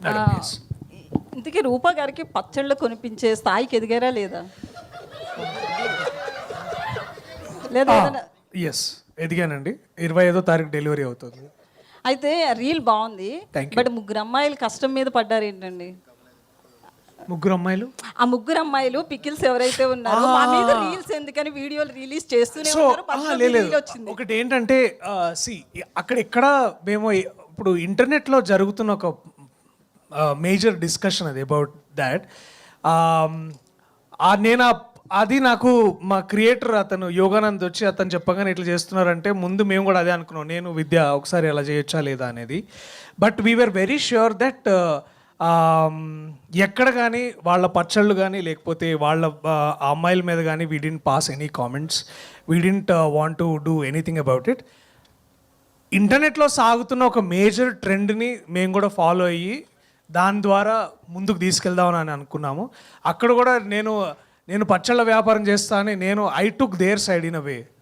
Madam yes. ఇంతకీ రూపా గారికి పచ్చళ్ళు కొనిపించే స్థాయికి ఎదిగారా లేదా? లేదా ఏదైనా- ఎస్ ఎదిగానండి. 25వ తారీఖు డెలివరీ అవుతుంది. అయితే రీల్ బాగుంది, Thank you. బట్ ముగ్గురు అమ్మాయిలు కష్టం మీద పడ్డారు ఏంటండి? ముగ్గురు అమ్మాయిలు. ఆ ముగ్గురు అమ్మాయిలు పికిల్స్ ఎవరైతే ఉన్నారో మా మీద రీల్స్ ఎందుకని వీడియోలు రిలీజ్ చేస్తూనే సో ఉన్నారు. పక్కన లేదు reel వచ్చింది. ఒకటి ఏంటంటే సి అక్కడ ఎక్కడ మేము ఇప్పుడు ఇంటర్నెట్లో జరుగుతున్న ఒక మేజర్ డిస్కషన్ అది అబౌట్ దాట్. నేను అది నాకు మా క్రియేటర్ అతను యోగానంద్ వచ్చి అతను చెప్పగానే ఇట్లా చేస్తున్నారంటే ముందు మేము కూడా అదే అనుకున్నాం, నేను విద్య ఒకసారి అలా చేయొచ్చా లేదా అనేది. But we are very sure that ఎక్కడ కానీ వాళ్ళ పచ్చళ్ళు కానీ లేకపోతే వాళ్ళ అమ్మాయిల మీద కానీ we didn't pass any comments, we didn't want to do anything about it. ఇంటర్నెట్లో సాగుతున్న ఒక మేజర్ ట్రెండ్ని మేము కూడా ఫాలో అయ్యి దాని ద్వారా ముందుకు తీసుకెళ్దామని అనుకున్నాము. అక్కడ కూడా నేను పచ్చళ్ళ వ్యాపారం చేస్తా అని I took there side in a way.